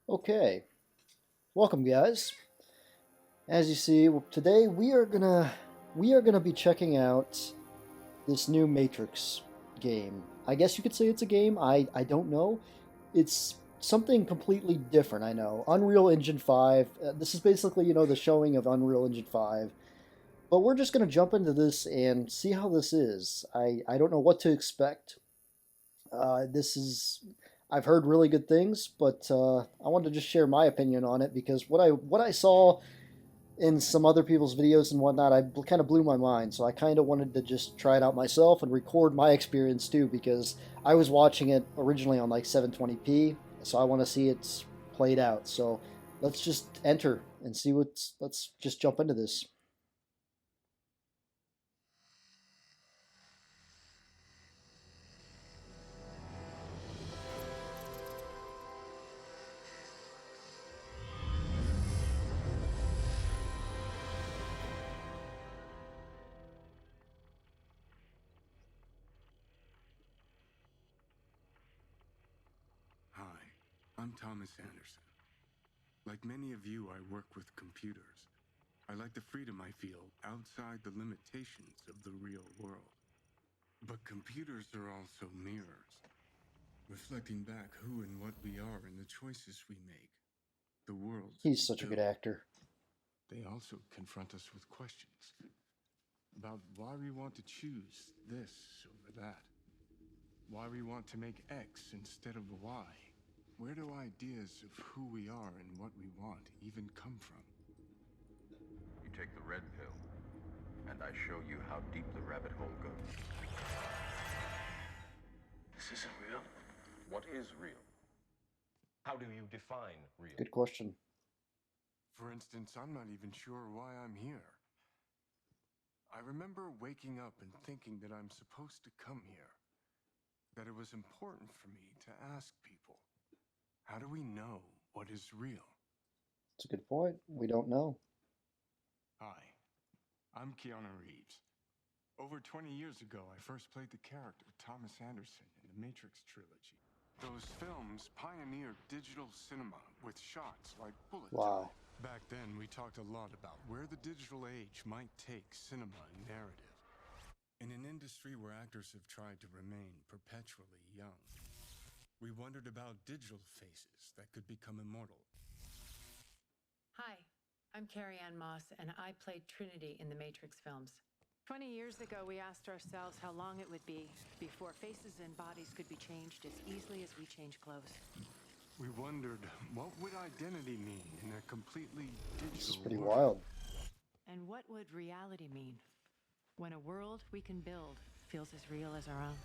Okay, welcome guys. As you see, today we are gonna be checking out this new Matrix game. I guess you could say it's a game. I don't know. It's something completely different. I know Unreal Engine 5. This is basically the showing of Unreal Engine 5. But we're just gonna jump into this and see how this is. I don't know what to expect. This is I've heard really good things, but I wanted to just share my opinion on it because what I saw in some other people's videos and whatnot, kind of blew my mind. So I kind of wanted to just try it out myself and record my experience too because I was watching it originally on like 720p, so I want to see it's played out. So let's just enter and see what's. Let's just jump into this. Hi, I'm Thomas Anderson. Like many of you, I work with computers. I like the freedom I feel outside the limitations of the real world. But computers are also mirrors, reflecting back who and what we are and the choices we make, the worlds He's we such a good build. actor. They also confront us with questions about why we want to choose this over that, why we want to make X instead of Y. Where do ideas of who we are and what we want even come from? You take the red pill, and I show you how deep the rabbit hole goes. This isn't real. What is real? How do you define real? Good question. For instance, I'm not even sure why I'm here. I remember waking up and thinking that I'm supposed to come here, that it was important for me to ask people, how do we know what is real? It's a good point. We don't know. Hi, I'm Keanu Reeves. Over 20 years ago, I first played the character Thomas Anderson in the Matrix trilogy. Those films pioneered digital cinema with shots like bullet Wow. time. Back then, we talked a lot about where the digital age might take cinema and narrative. In an industry where actors have tried to remain perpetually young, we wondered about digital faces that could become immortal. Hi, I'm Carrie Ann Moss, and I played Trinity in the Matrix films. 20 years ago, we asked ourselves how long it would be before faces and bodies could be changed as easily as we change clothes. We wondered, what would identity mean in a completely This is digital pretty world? wild. And what would reality mean when a world we can build feels as real as our own?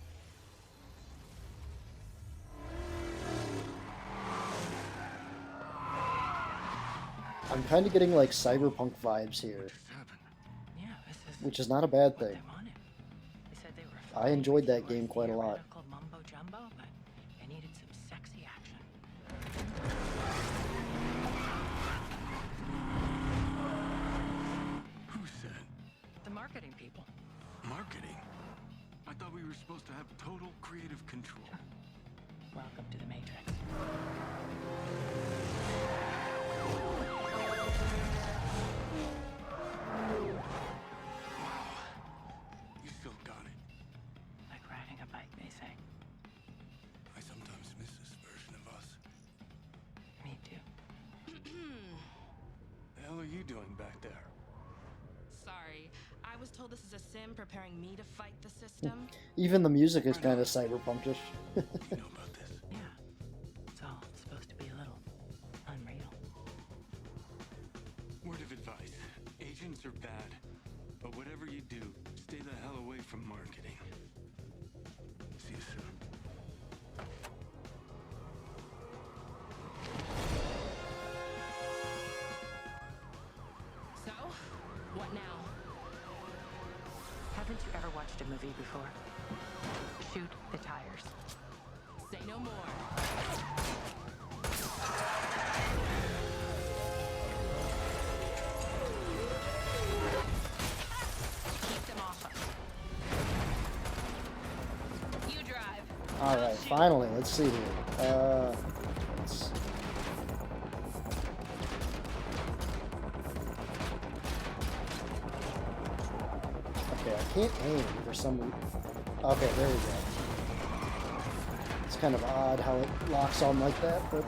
I'm kind of getting like cyberpunk vibes here, What just happened? Yeah, this is which is not a bad what thing. they wanted. They said they were I fine enjoyed with that game your quite a lot. theoretical mumbo jumbo, but they needed some sexy action. Who said? The marketing people. Marketing? I thought we were supposed to have total creative control. Welcome to the Matrix. You still got it. Like riding a bike, they say. I sometimes miss this version of us. Me too. The hell are you doing back there? Sorry, I was told this is a sim preparing me to fight the system. Even the music is kind of cyberpunkish. You know about this? Yeah. It's all supposed to be a little unreal. Word of advice. Agents are bad. But whatever you do, stay the hell away from marketing. See you soon. So, what now? Haven't you ever watched a movie before? Shoot the tires. Say no more. Keep them off us. You drive. You drive. All right, finally, let's see here. Let's Okay, I can't aim for some reason. Okay, there we go. It's kind of odd how it locks on like that, but...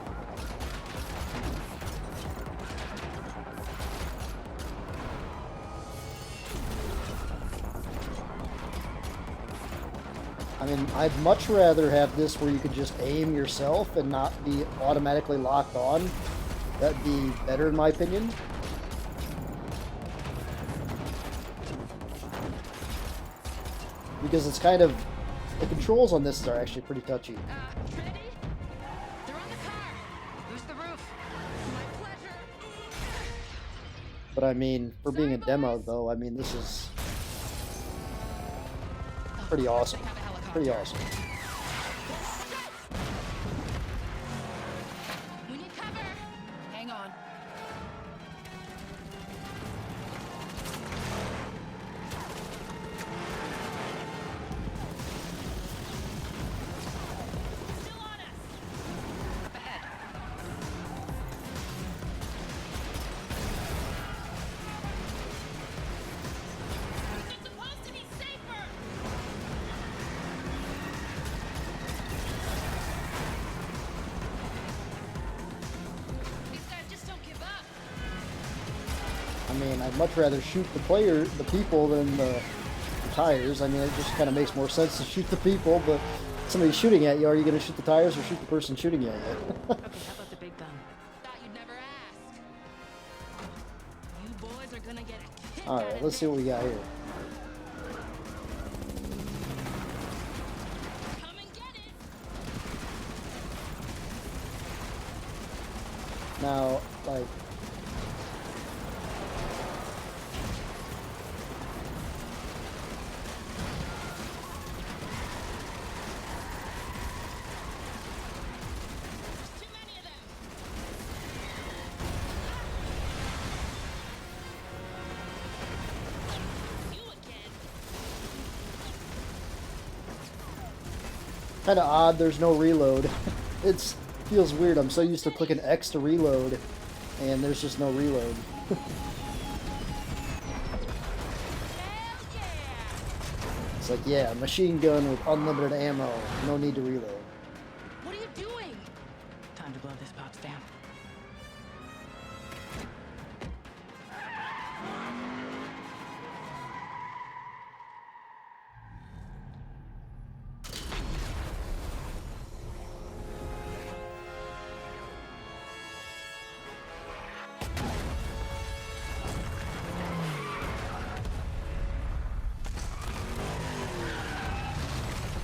I mean, I'd much rather have this where you could just aim yourself and not be automatically locked on. That'd be better in my opinion. Because it's kind of... The controls on this are actually pretty touchy. Trinity? They're on the car. Who's the roof? My pleasure. But I mean, for being a demo though, I mean, this is pretty awesome. They have a helicopter. Pretty awesome. We need cover. Hang on. Still on us. Up ahead. It's supposed to be safer. These guys just don't give up. I mean, I'd much rather shoot the people than the tires. I mean, it just kind of makes more sense to shoot the people, but somebody's shooting at you, are you going to shoot the tires or shoot the person shooting at you? Okay, how about the big gun? Thought you'd never ask. You boys are gonna get a kick out Alright, of let's see what we got here. Come and get it. Now, like... There's too many of them. You again. Kind of odd, there's no reload. It feels weird, I'm so used to clicking X to reload, and there's just no reload. Hell yeah. It's like, yeah, machine gun with unlimited ammo, no need to reload. What are you doing? Time to blow this pops down.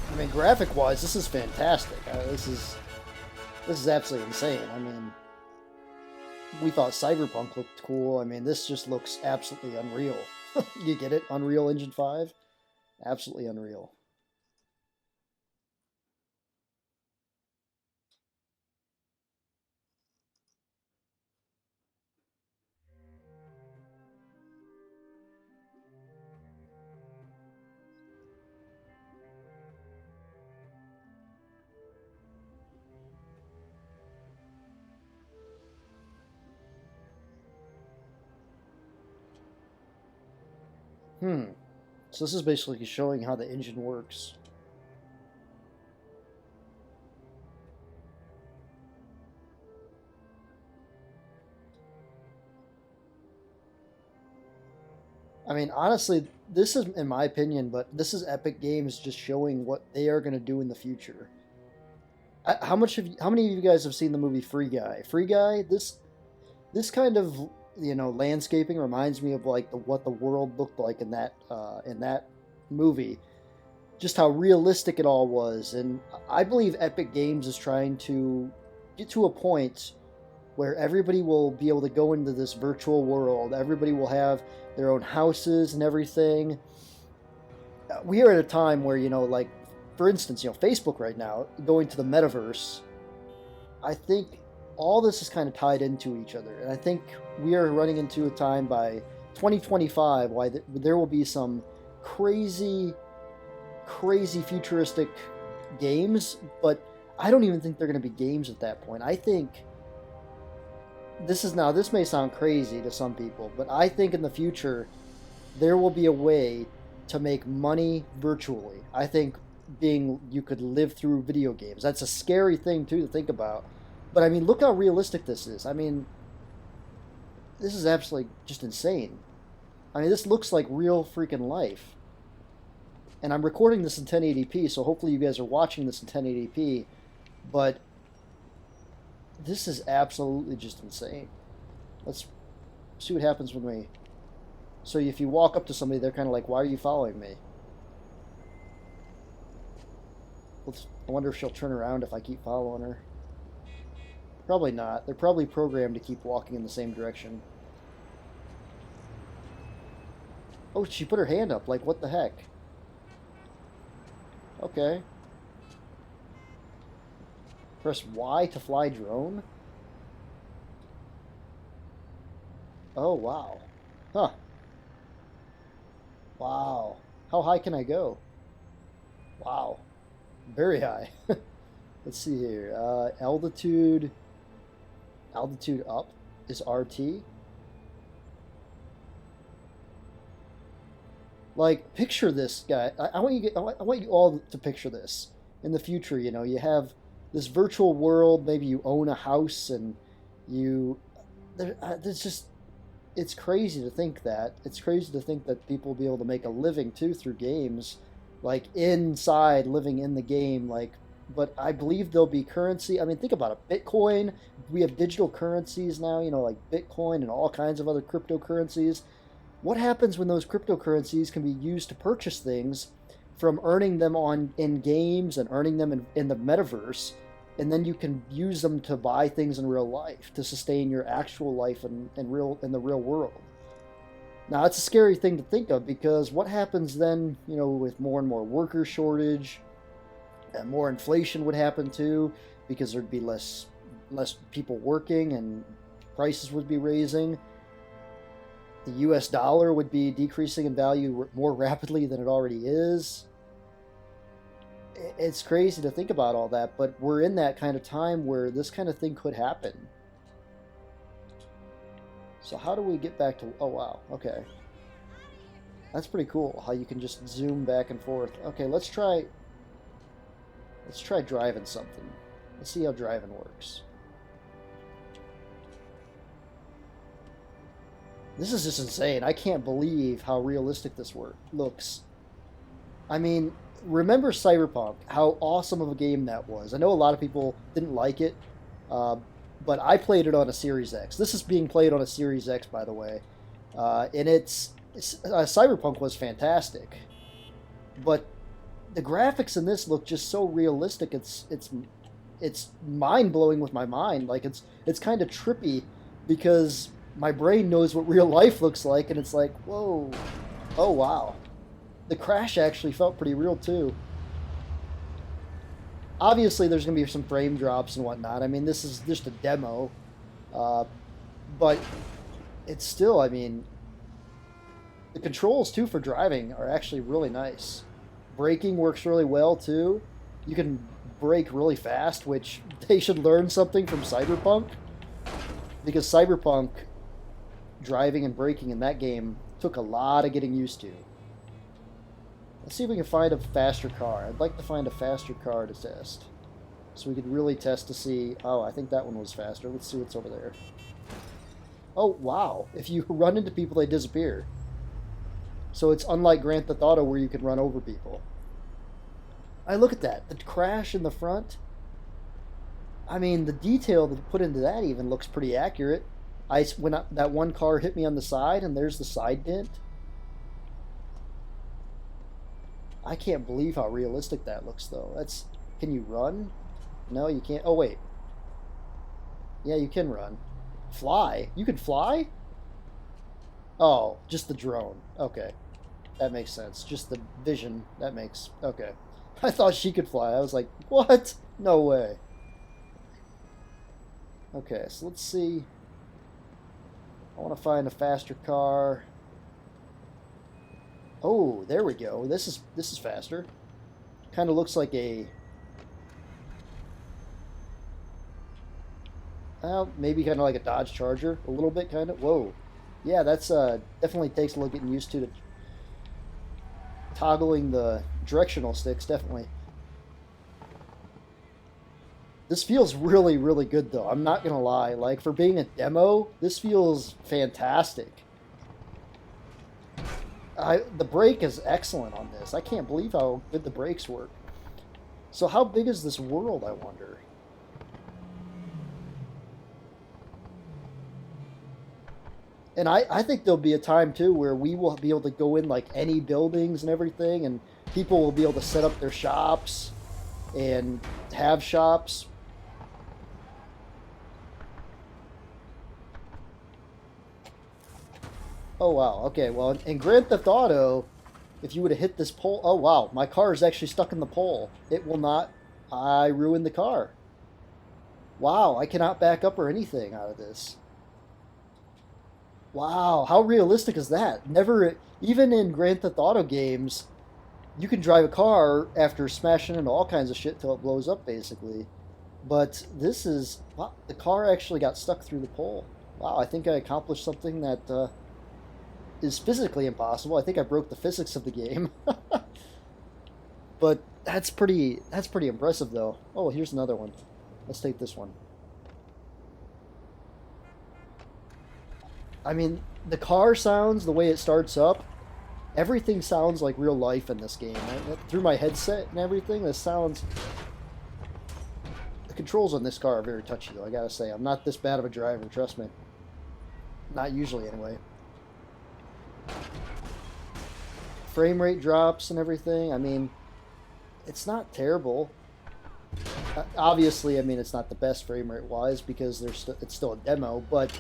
I mean, graphic-wise, this is fantastic. This is absolutely insane. I mean, we thought Cyberpunk looked cool. I mean, this just looks absolutely unreal. You get it? Unreal Engine 5? Absolutely unreal. So this is basically showing how the engine works. I mean, honestly, this is, in my opinion, but this is Epic Games just showing what they are going to do in the future. How many of you guys have seen the movie Free Guy? Free Guy, this kind of, you know, landscaping reminds me of like what the world looked like in that movie. Just how realistic it all was, and I believe Epic Games is trying to get to a point where everybody will be able to go into this virtual world. Everybody will have their own houses and everything. We are at a time where, you know, like, for instance, you know, Facebook right now, going to the metaverse, I think all this is kind of tied into each other. And I think we are running into a time by 2025 why there will be some crazy futuristic games, but I don't even think they're going to be games at that point. I think this may sound crazy to some people, but I think in the future there will be a way to make money virtually. I think you could live through video games. That's a scary thing too to think about. But I mean, look how realistic this is. I mean, this is absolutely just insane. I mean, this looks like real freaking life. And I'm recording this in 1080p, so hopefully you guys are watching this in 1080p. But this is absolutely just insane. Let's see what happens when we... So if you walk up to somebody, they're kind of like, why are you following me? I wonder if she'll turn around if I keep following her. Probably not. They're probably programmed to keep walking in the same direction. Oh, she put her hand up. Like, what the heck? Okay. Press Y to fly drone? Oh, wow. Huh. Wow. How high can I go? Wow. Very high. Let's see here. Altitude up is RT. Like, picture this, guy. I want you all to picture this. In the future, you know, you have this virtual world. Maybe you own a house, and there's just, it's crazy to think that. It's crazy to think that people will be able to make a living too through games, like inside, living in the game. Like, but I believe there'll be currency. I mean, think about it. Bitcoin. We have digital currencies now. You know, like Bitcoin and all kinds of other cryptocurrencies. What happens when those cryptocurrencies can be used to purchase things, from earning them in games and earning them in the metaverse, and then you can use them to buy things in real life to sustain your actual life in the real world. Now, it's a scary thing to think of, because what happens then, you know, with more and more worker shortage, and more inflation would happen too, because there'd be less people working and prices would be raising. The US dollar would be decreasing in value more rapidly than it already is. It's crazy to think about all that, but we're in that kind of time where this kind of thing could happen. So how do we get back to... Oh, wow. Okay. That's pretty cool, how you can just zoom back and forth. Okay, let's try driving something. Let's see how driving works. This is just insane. I can't believe how realistic this looks. I mean, remember Cyberpunk, how awesome of a game that was. I know a lot of people didn't like it, but I played it on a Series X. This is being played on a Series X, by the way. And Cyberpunk was fantastic. But the graphics in this look just so realistic. It's mind-blowing with my mind. Like, it's kind of trippy, because my brain knows what real life looks like, and it's like, whoa, oh wow. The crash actually felt pretty real too. Obviously, there's going to be some frame drops and whatnot. I mean, this is just a demo, but it's still, I mean, the controls too for driving are actually really nice. Braking works really well too. You can brake really fast, which they should learn something from Cyberpunk, because Cyberpunk, driving and braking in that game took a lot of getting used to. Let's see if we can find a faster car. I'd like to find a faster car to test, so we could really test to see... Oh, I think that one was faster. Let's see what's over there. Oh, wow. If you run into people, they disappear. So it's unlike Grand Theft Auto, where you can run over people. Look at that. The crash in the front. I mean, the detail that put into that even looks pretty accurate. That one car hit me on the side, and there's the side dent. I can't believe how realistic that looks, though. Can you run? No, you can't. Oh, wait. Yeah, you can run. Fly? You can fly? Oh, just the drone. Okay. That makes sense. Just the vision. That makes... Okay. I thought she could fly. I was like, what? No way. Okay, so let's see... I want to find a faster car. Oh, there we go. This is faster. Kind of looks like a... Well, maybe kind of like a Dodge Charger. A little bit, kind of. Whoa. Yeah, that's definitely takes a little getting used to. toggling the directional sticks, definitely. This feels really, really good, though. I'm not going to lie. Like, for being a demo, this feels fantastic. The brake is excellent on this. I can't believe how good the brakes work. So how big is this world, I wonder? And I think there'll be a time, too, where we will be able to go in, like, any buildings and everything, and people will be able to set up their shops and have shops. Oh, wow. Okay, well, in Grand Theft Auto, if you would have hit this pole... Oh, wow. My car is actually stuck in the pole. It will not... I ruined the car. Wow, I cannot back up or anything out of this. Wow, how realistic is that? Never... Even in Grand Theft Auto games, you can drive a car after smashing into all kinds of shit till it blows up, basically. But this is... Wow, the car actually got stuck through the pole. Wow, I think I accomplished something that... is physically impossible. I think I broke the physics of the game. But that's pretty impressive, though. Oh, here's another one. Let's take this one. I mean, the car sounds, the way it starts up, everything sounds like real life in this game. Through my headset and everything, this sounds... The controls on this car are very touchy, though, I gotta say. I'm not this bad of a driver, trust me. Not usually, anyway. Frame rate drops and everything. I mean, it's not terrible. Obviously, I mean, it's not the best frame rate wise because it's still a demo, but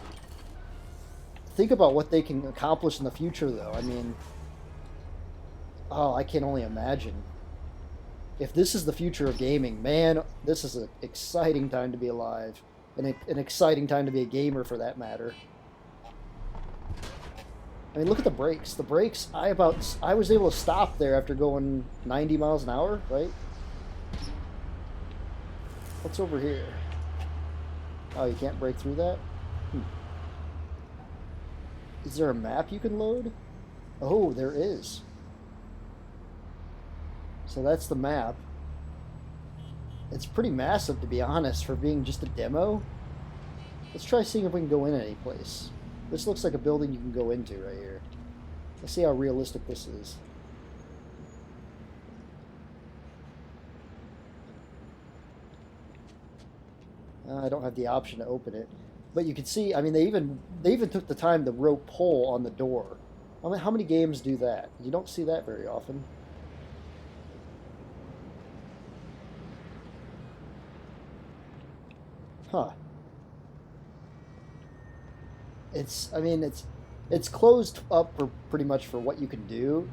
think about what they can accomplish in the future, though. I mean, oh, I can only imagine. If this is the future of gaming, man, this is an exciting time to be alive. An exciting time to be a gamer, for that matter. I mean, look at the brakes. The brakes, I was able to stop there after going 90 miles an hour, right? What's over here? Oh, you can't break through that? Is there a map you can load? Oh, there is. So that's the map. It's pretty massive, to be honest, for being just a demo. Let's try seeing if we can go in any place. This looks like a building you can go into right here. Let's see how realistic this is. I don't have the option to open it. But you can see, I mean, they even took the time to rope pull on the door. I mean, how many games do that? You don't see that very often. Huh. It's closed up for pretty much for what you can do.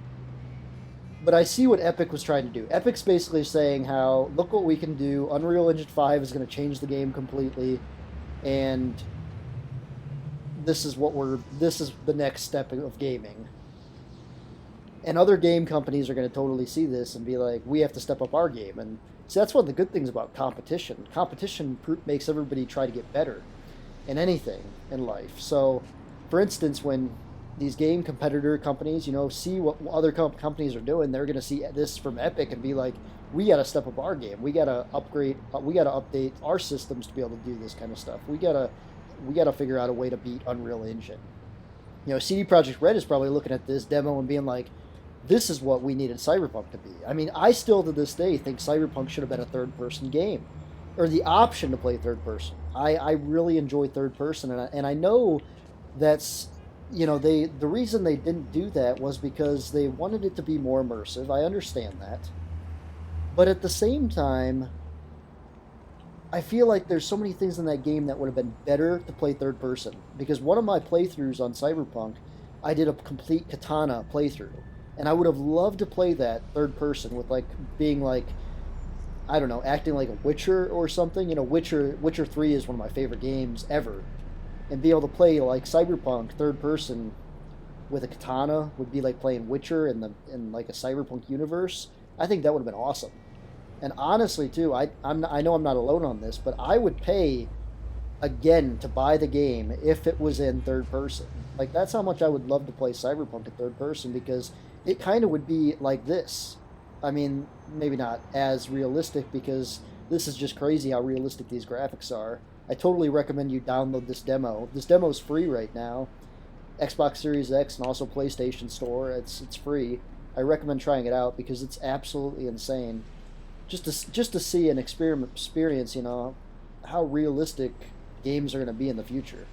But I see what Epic was trying to do. Epic's basically saying how, look what we can do. Unreal Engine 5 is going to change the game completely, and this is the next step of gaming. And other game companies are going to totally see this and be like, we have to step up our game. And see, that's one of the good things about competition. Competition makes everybody try to get better in anything in life. So, for instance, when these game competitor companies, see what other companies are doing, they're going to see this from Epic and be like, we got to step up our game. We got to upgrade. We got to update our systems to be able to do this kind of stuff. We got to figure out a way to beat Unreal Engine. CD Projekt Red is probably looking at this demo and being like, this is what we needed Cyberpunk to be. I mean, I still to this day think Cyberpunk should have been a third-person game, or the option to play third-person. I really enjoy third-person, and I know that's, the reason they didn't do that was because they wanted it to be more immersive. I understand that. But at the same time, I feel like there's so many things in that game that would have been better to play third-person. Because one of my playthroughs on Cyberpunk, I did a complete Katana playthrough. And I would have loved to play that third-person with, being I don't know, acting like a Witcher or something. Witcher 3 is one of my favorite games ever. And be able to play Cyberpunk third person with a katana would be like playing Witcher in a Cyberpunk universe. I think that would have been awesome. And honestly, too, I know I'm not alone on this, but I would pay again to buy the game if it was in third person. That's how much I would love to play Cyberpunk in third person, because it kind of would be like this. I mean, maybe not as realistic because this is just crazy how realistic these graphics are. I totally recommend you download this demo. This demo is free right now. Xbox Series X and also PlayStation Store. It's free. I recommend trying it out because it's absolutely insane. Just to see an experience, you know, how realistic games are going to be in the future.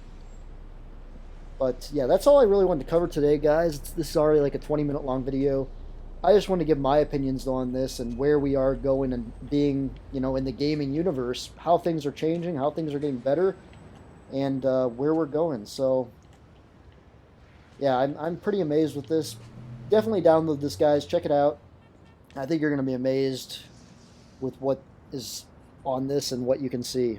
But yeah, that's all I really wanted to cover today, guys. This is already like a 20-minute long video. I just want to give my opinions on this and where we are going and being, you know, in the gaming universe, how things are changing, how things are getting better, and where we're going. So, yeah, I'm pretty amazed with this. Definitely download this, guys. Check it out. I think you're going to be amazed with what is on this and what you can see.